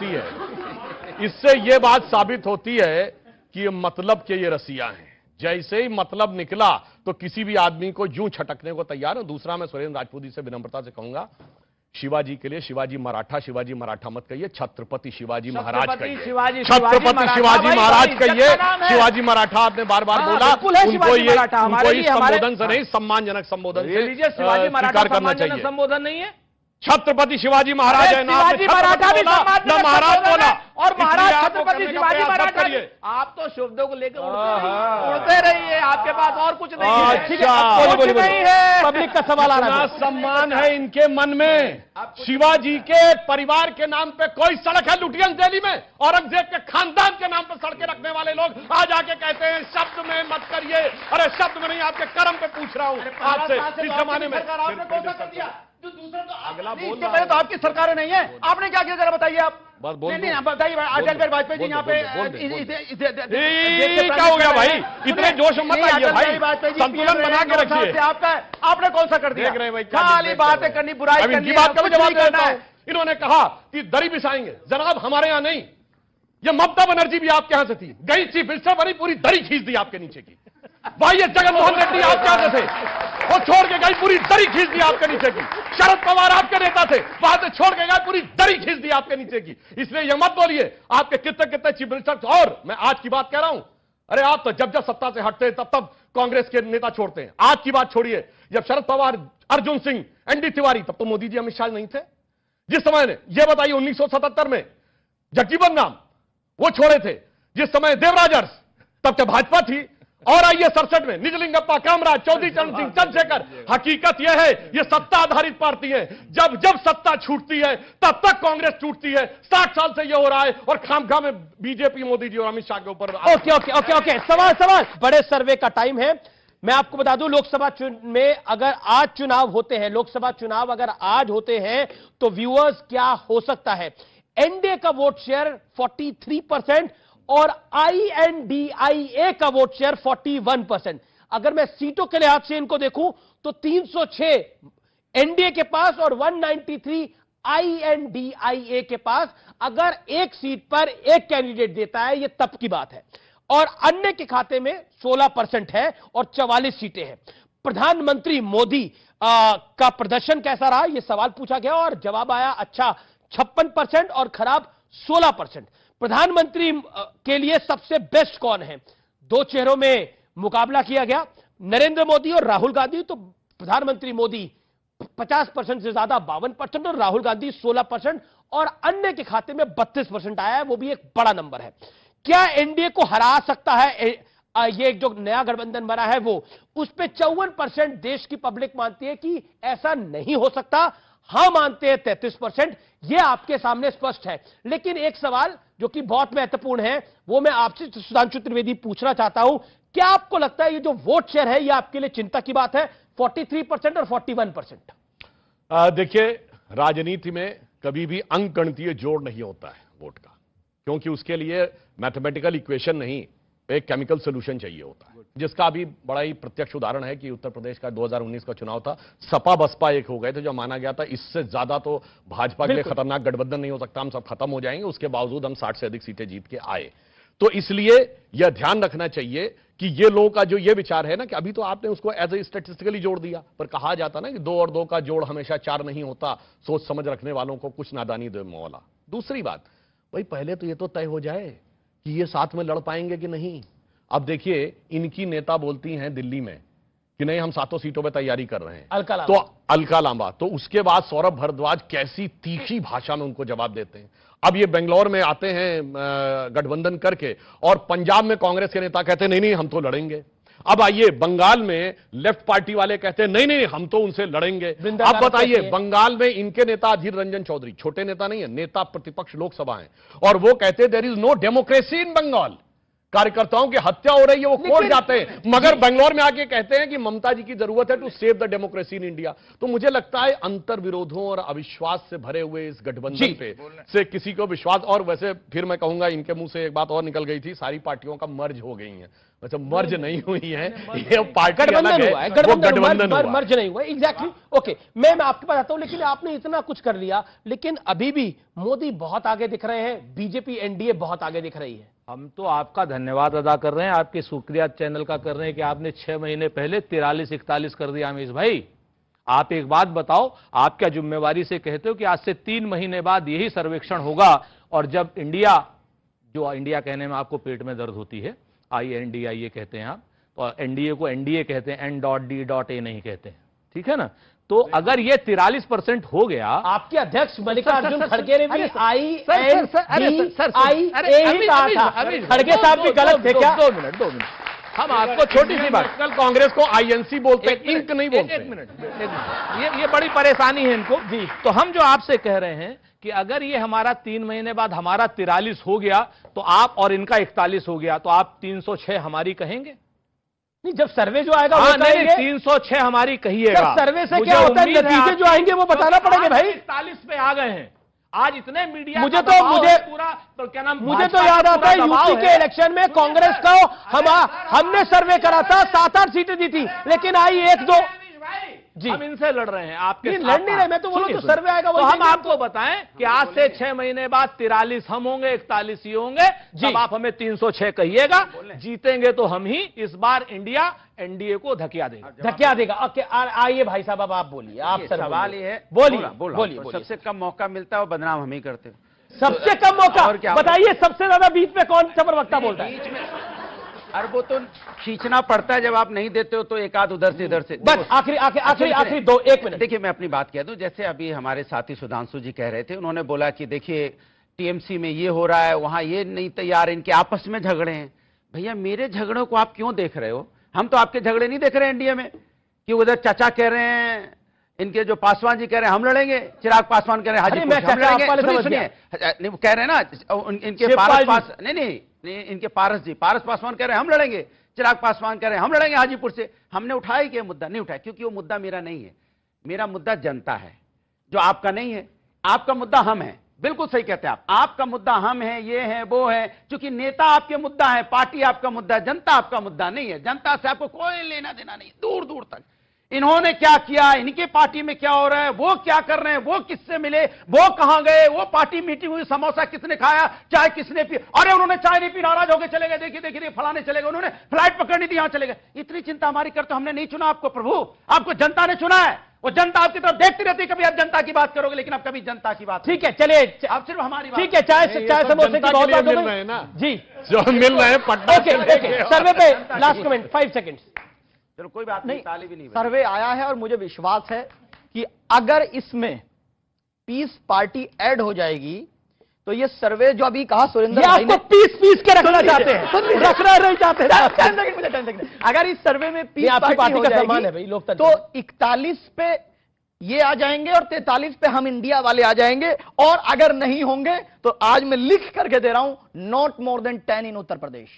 होती है, इससे ये बात साबित होती है कि ये मतलब के ये रसिया हैं। जैसे ही मतलब निकला तो किसी भी आदमी को यूं छटकने को तैयार है। दूसरा, मैं सुरेंद्र राजपूती से विनम्रता से कहूंगा, शिवाजी के लिए शिवाजी मराठा मत कहिए, छत्रपति शिवाजी महाराज कहिए, छत्रपति शिवाजी महाराज कहिए। शिवाजी मराठा आपने बार बार बोला, उनको ये संबोधन से नहीं, सम्मानजनक संबोधन से स्वीकार करना चाहिए। संबोधन नहीं है, छत्रपति शिवाजी महाराज है ना, शिवाजी मराठा भी महाराज बोला और महाराज छत्रपति शिवाजी मराठा। आप तो शब्दों को लेकर उड़ते रहिए, आपके पास और कुछ नहीं है। पब्लिक का सवाल आ रहा है, सम्मान है इनके मन में। शिवाजी के परिवार के नाम पे कोई सड़क है लुटियंस दिल्ली में? औरंगजेब के खानदान के नाम पे सड़कें रखने वाले लोग आज आके कहते हैं शब्द में मत करिए। अरे शब्द में नहीं, आपके कर्म पे पूछ रहा हूं आपसे। इस जमाने में आपने कौन सा कर दिया? जो दूसरा तो अगला बोल रहा है, तो आपकी सरकारें नहीं है, आपने क्या किया जरा बताइए। आप बस बोल नहीं बताइए। अटल बिहारी वाजपेयी जी यहाँ पे क्या हो गया भाई? इतने जोश मत आइए भाई, संतुलन बना के रखिए। आपका आपने कौन सा कर दिया? खाली बातें करनी, बुराई करनी, इनकी बात का जवाब देना है। इन्होंने कहा कि दरी बिछाएंगे, जनाब हमारे यहाँ नहीं, ये ममता बनर्जी भी आपके यहां से थी, गई चीफ मिनिस्टर बनी, पूरी दरी खींच दी आपके नीचे की। भाई ये जगनमोहन रेड्डी आपके यहां से थे, वो छोड़ के गई, पूरी दरी खींच दी आपके नीचे की। शरद पवार आपके नेता थे, वहां से छोड़ के गए, पूरी दरी खींच दी आपके नीचे की। इसलिए ये मत बोलिए आपके कितने कितने चीफ मिनिस्टर। और मैं आज की बात कह रहा हूं, अरे आप तो जब जब सत्ता से हटते हैं तब तब कांग्रेस के नेता छोड़ते हैं। आज की बात छोड़िए, जब शरद पवार, अर्जुन सिंह, एनडी तिवारी, तब तो मोदी जी अमित शाह नहीं थे। जिस समय ने, यह बताइए 1977 में जगजीवन राम वो छोड़े थे, जिस समय देवराज अरस, तब तो भाजपा थी। और आइए 67 में निजलिंगप्पा, कामराज, चौधरी चरण सिंह, चंद्रशेखर। हकीकत यह है, ये सत्ता आधारित पार्टी है, जब जब सत्ता छूटती है तब तक कांग्रेस टूटती है। 60 साल से यह हो रहा है और खामखा में बीजेपी, मोदी जी और अमित शाह के ऊपर। ओके, सवाल बड़े सर्वे का टाइम है। मैं आपको बता दूं, लोकसभा में अगर आज चुनाव होते हैं, लोकसभा चुनाव अगर आज होते हैं तो व्यूअर्स क्या हो सकता है? एनडीए का वोट शेयर 43% और आईएनडीआईए का वोट शेयर 41%। अगर मैं सीटों के लिहाज से इनको देखूं तो 306 एनडीए के पास और 193 आईएनडीआईए के पास। अगर एक सीट पर एक कैंडिडेट देता है, यह तब की बात है। और अन्य के खाते में 16% है और 44 सीटें हैं। प्रधानमंत्री मोदी का प्रदर्शन कैसा रहा, यह सवाल पूछा गया और जवाब आया अच्छा 56% और खराब 16%। प्रधानमंत्री के लिए सबसे बेस्ट कौन है? दो चेहरों में मुकाबला किया गया, नरेंद्र मोदी और राहुल गांधी। तो प्रधानमंत्री मोदी 50% से ज्यादा 52% और राहुल गांधी 16% और अन्य के खाते में 32% आया है, वो भी एक बड़ा नंबर है। क्या एनडीए को हरा सकता है ये जो नया गठबंधन बना है वो? उस पर 54% देश की पब्लिक मानती है कि ऐसा नहीं हो सकता, हां मानते हैं 33%। यह आपके सामने स्पष्ट है। लेकिन एक सवाल जो कि बहुत महत्वपूर्ण है, वो मैं आपसे सुधांशु त्रिवेदी पूछना चाहता हूं। क्या आपको लगता है ये जो वोट शेयर है, यह आपके लिए चिंता की बात है, 43% और 41%? देखिए, राजनीति में कभी भी अंकगणितीय जोड़ नहीं होता है वोट का, क्योंकि उसके लिए मैथमेटिकल इक्वेशन नहीं, एक केमिकल सोल्यूशन चाहिए होता है, जिसका अभी बड़ा ही प्रत्यक्ष उदाहरण है कि उत्तर प्रदेश का 2019 का चुनाव था, सपा बसपा एक हो गए थे, जो माना गया था इससे ज्यादा तो भाजपा के लिए खतरनाक गठबंधन नहीं हो सकता, हम सब खत्म हो जाएंगे। उसके बावजूद हम 60 से अधिक सीटें जीत के आए। तो इसलिए यह ध्यान रखना चाहिए कि ये लोगों का जो ये विचार है ना, कि अभी तो आपने उसको एज ए स्टैटिस्टिकली जोड़ दिया, पर कहा जाता ना कि 2 और 2 का जोड़ हमेशा 4 नहीं होता, सोच समझ रखने वालों को कुछ नादानी दे मौला। दूसरी बात, भाई पहले तो ये तो तय हो जाए कि ये साथ में लड़ पाएंगे कि नहीं। अब देखिए, इनकी नेता बोलती हैं दिल्ली में कि नहीं हम 7 सीटों पे तैयारी कर रहे हैं, तो अलका लांबा, तो उसके बाद सौरभ भारद्वाज कैसी तीखी भाषा में उनको जवाब देते हैं। अब ये बेंगलोर में आते हैं गठबंधन करके, और पंजाब में कांग्रेस के नेता कहते हैं नहीं नहीं हम तो लड़ेंगे। अब आइए बंगाल में लेफ्ट पार्टी वाले कहते हैं नहीं नहीं हम तो उनसे लड़ेंगे। अब बताइए, बंगाल में इनके नेता अधीर रंजन चौधरी, छोटे नेता नहीं है, नेता प्रतिपक्ष लोकसभा है, और वो कहते हैं there is no democracy in Bengal. कार्यकर्ताओं की हत्या हो रही है वो कोर्ट जाते हैं, मगर बेंगलोर में आके कहते हैं कि ममता जी की जरूरत है to save the democracy in India. तो मुझे लगता है अंतर विरोधों और अविश्वास से भरे हुए इस गठबंधन पे से किसी को विश्वास, और वैसे फिर मैं कहूंगा इनके मुंह से एक बात और निकल गई थी, सारी पार्टियों का मर्ज हो गई है, वैसे मर्ज नहीं हुई है, ये पार्टी गठबंधन हुआ है, गठबंधन मर्ज नहीं हुआ। एग्जैक्टली, ओके, मैं आपके पास आता हूं, लेकिन आपने इतना कुछ कर लिया, लेकिन अभी भी मोदी बहुत आगे दिख रहे हैं, बीजेपी एनडीए बहुत आगे दिख रही है। हम तो आपका धन्यवाद अदा कर रहे हैं, आपके शुक्रिया चैनल का कर रहे हैं कि आपने 6 महीने पहले 43-41 कर दिया। अमीश भाई, आप एक बात बताओ, आप क्या जिम्मेवारी से कहते हो कि आज से 3 महीने बाद यही सर्वेक्षण होगा, और जब इंडिया, जो इंडिया कहने में आपको पेट में दर्द होती है, INDIA कहते हैं आप, तो एनडीए को एनडीए कहते हैं, N.D.A नहीं कहते हैं, ठीक है ना। तो अगर ये 43% हो गया, आपके अध्यक्ष मल्लिकार्जुन खड़गे ने भी INDIA ही कहा था। खड़गे साहब भी गलत थे क्या? 2 मिनट, हम आपको छोटी सी बात, कल कांग्रेस को INC बोलते हैं, इंक नहीं बोलते। एक मिनट, ये बड़ी परेशानी है इनको जी। तो हम जो आपसे कह रहे हैं कि अगर ये हमारा 3 महीने बाद हमारा 43 हो गया, तो आप, और इनका 41 हो गया, तो आप 306 हमारी कहेंगे? नहीं, जब सर्वे जो आएगा वो नहीं, कहेंगे। 306 हमारी कहिएगा। जब सर्वे से क्या होता है, नतीजे जो आएंगे वो बताना पड़ेगा भाई। 41 पे आ गए हैं आज, इतने मीडिया मुझे पूरा तो क्या नाम, मुझे तो याद आता है यूपी के इलेक्शन में कांग्रेस को हमने सर्वे करा था, 7-8 सीटें दी थी, लेकिन आई 1-2 जी। हम इनसे लड़ रहे हैं, आपके लड़ नहीं रहे, मैं तो बोलूं तो सर्वे आएगा, तो हम आपको बताएं कि आज से 6 महीने बाद 43 हम होंगे, 41 ही होंगे, जब आप हमें 306 कहिएगा, जीतेंगे तो हम ही। इस बार इंडिया एनडीए को धकिया देगा। ओके, आइए भाई साहब, अब आप बोलिए। आप सवाल ये है, बोलिए। सबसे कम मौका मिलता है और बदनाम हम ही करते हैं। सबसे कम मौका बताइए, सबसे ज्यादा बीच में कौन सा प्रवक्ता बोलता है? बीच में, अरे वो तो खींचना पड़ता है, जब आप नहीं देते हो तो एक आध उधर से इधर से। बस आखिरी 1 मिनट। देखिए, मैं अपनी बात कह दूं, जैसे अभी हमारे साथी सुधांशु जी कह रहे थे, उन्होंने बोला कि देखिए टीएमसी में ये हो रहा है, वहां ये नहीं तैयार, इनके आपस में झगड़े हैं। भैया, मेरे झगड़ों को आप क्यों देख रहे हो? हम तो आपके झगड़े नहीं देख रहे हैं एनडीए में, कि उधर चाचा कह रहे हैं, इनके जो पासवान जी कह रहे हैं हम लड़ेंगे, चिराग पासवान कह रहे हैं हाजीपुर हम लड़ेंगे। सुनिए, वो कह रहे हैं ना, इनके पास नहीं, इनके पारस पासवान कह रहे हैं हम लड़ेंगे, चिराग पासवान कह रहे हैं हम लड़ेंगे हाजीपुर से। हमने उठाया कि मुद्दा नहीं उठाया, क्योंकि वो मुद्दा मेरा नहीं है। मेरा मुद्दा जनता है, जो आपका नहीं है। आपका मुद्दा हम है, बिल्कुल सही कहते हैं आप, आपका मुद्दा हम है, ये है वो है, क्योंकि नेता आपके मुद्दा है, पार्टी आपका मुद्दा है, जनता आपका मुद्दा नहीं है। जनता से आपको कोई लेना देना नहीं, दूर दूर तक। इन्होंने क्या किया, इनके पार्टी में क्या हो रहा है, वो क्या कर रहे हैं, वो किससे मिले, वो कहां गए, वो पार्टी मीटिंग हुई, समोसा किसने खाया, चाय किसने पी, अरे उन्होंने चाय नहीं पी, नाराज होकर चले गए, देखिए फलाने चले गए, उन्होंने फ्लाइट पकड़नी थी, यहां चले गए। इतनी चिंता हमारी करते, हमने नहीं चुना आपको प्रभु, आपको जनता ने चुना है। वो जनता आपकी तरफ देखती रहती है, कभी आप जनता की बात करोगे, लेकिन आप कभी जनता की बात। ठीक है, चलिए, आप सिर्फ हमारी बात। ठीक है, चाय समोसे की बहुत बात हो गई ना जी, जो मिल रहे हैं पट्टा। ओके, सर्वे पे लास्ट कमेंट 5 सेकंड्स। चलो कोई बात नहीं, ताली भी नहीं। सर्वे आया है और मुझे विश्वास है कि अगर इसमें पीस पार्टी ऐड हो जाएगी तो ये सर्वे जो अभी कहा सुरेंद्र भाई ने, पीस के रखना चाहते हैं, रखना नहीं चाहते। अगर इस सर्वे में पीस आपकी पार्टी हो का सम्मान है भाई, जाएगी लोकतंत्र, तो 41 पे ये आ जाएंगे और 43 पे हम इंडिया वाले आ जाएंगे। और अगर नहीं होंगे तो आज मैं लिख करके दे रहा हूं, not more than 10 in Uttar Pradesh.